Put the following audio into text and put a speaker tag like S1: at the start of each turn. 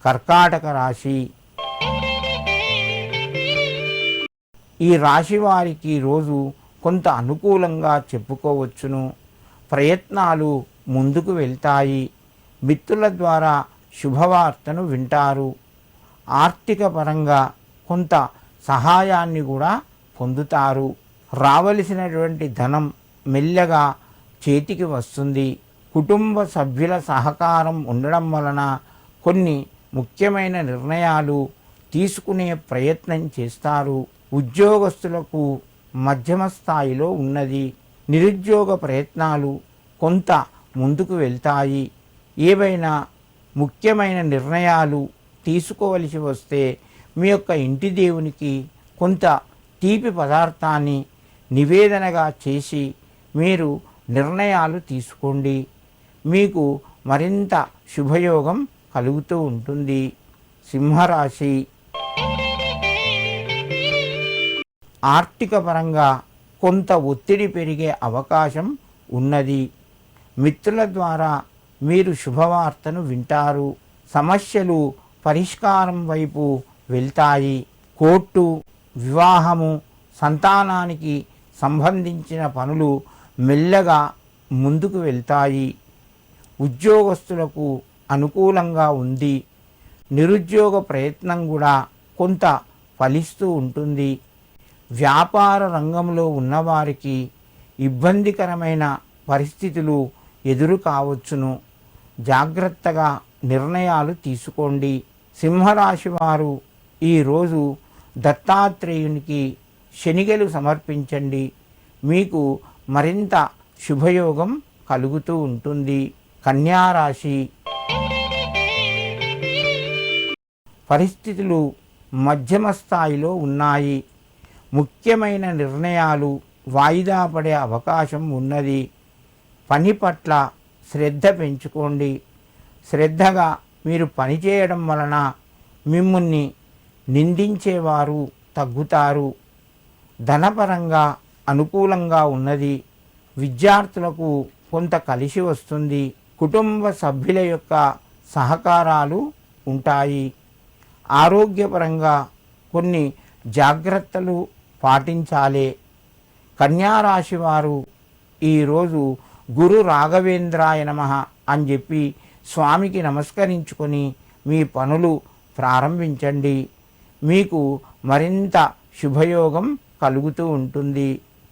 S1: కర్కాటక రాశి. ఈ రాశి వారికి రోజు కొంత అనుకూలంగా చెప్పుకోవచ్చును. ప్రయత్నాలు ముందుకు వెళ్తాయి. మిత్రుల ద్వారా శుభవార్తను వింటారు. ఆర్థిక పరంగా కొంత సహాయాన్ని కూడా పొందుతారు. రావలసినటువంటి ధనం మెల్లగా చేతికి వస్తుంది. కుటుంబ సభ్యుల సహకారం ఉండడం వలన కొన్ని ముఖ్యమైన నిర్ణయాలు తీసుకునే ప్రయత్నం చేస్తారు. ఉద్యోగస్తులకు మధ్యమ స్థాయిలో ఉన్నది. నిరుద్యోగ ప్రయత్నాలు కొంత ముందుకు వెళ్తాయి. ఏవైనా ముఖ్యమైన నిర్ణయాలు తీసుకోవలసి వస్తే మీ యొక్క ఇంటి దేవునికి కొంత తీపి పదార్థాన్ని నివేదనగా చేసి మీరు నిర్ణయాలు తీసుకోండి. మీకు మరింత శుభయోగం కలుగుతూ ఉంటుంది. సింహరాశి. ఆర్థిక పరంగా కొంత ఒత్తిడి పెరిగే అవకాశం ఉన్నది. మిత్రుల ద్వారా మీరు శుభవార్తను వింటారు. సమస్యలు పరిష్కారం వైపు వెళ్తాయి. కోర్టు, వివాహము, సంతానానికి సంబంధించిన పనులు మెల్లగా ముందుకు వెళ్తాయి. ఉద్యోగస్తులకు అనుకూలంగా ఉంది. నిరుద్యోగ ప్రయత్నం కూడా కొంత ఫలిస్తూ ఉంటుంది. వ్యాపార రంగంలో ఉన్నవారికి ఇబ్బందికరమైన పరిస్థితులు ఎదురు కావచ్చును. జాగ్రత్తగా నిర్ణయాలు తీసుకోండి. సింహరాశి వారు ఈరోజు దత్తాత్రేయునికి శనిగలు సమర్పించండి. మీకు మరింత శుభయోగం కలుగుతూ ఉంటుంది. కన్యారాశి. పరిస్థితులు మధ్యమ స్థాయిలో ఉన్నాయి. ముఖ్యమైన నిర్ణయాలు వాయిదా పడే అవకాశం ఉన్నది. పని పట్ల శ్రద్ధ పెంచుకోండి. శ్రద్ధగా మీరు పనిచేయడం వలన మిమ్మల్ని నిందించేవారు తగ్గుతారు. ధనపరంగా అనుకూలంగా ఉన్నది. విద్యార్థులకు కొంత కలిసి వస్తుంది. కుటుంబ సభ్యుల యొక్క సహకారాలు ఉంటాయి. ఆరోగ్యపరంగా కొన్ని జాగ్రత్తలు పాటించాలి. కన్యారాశి వారు ఈరోజు గురు రాఘవేంద్రాయ నమః అని చెప్పి స్వామికి నమస్కరించుకొని మీ పనులు ప్రారంభించండి. మీకు మరింత శుభయోగం కలుగుతూ ఉంటుంది.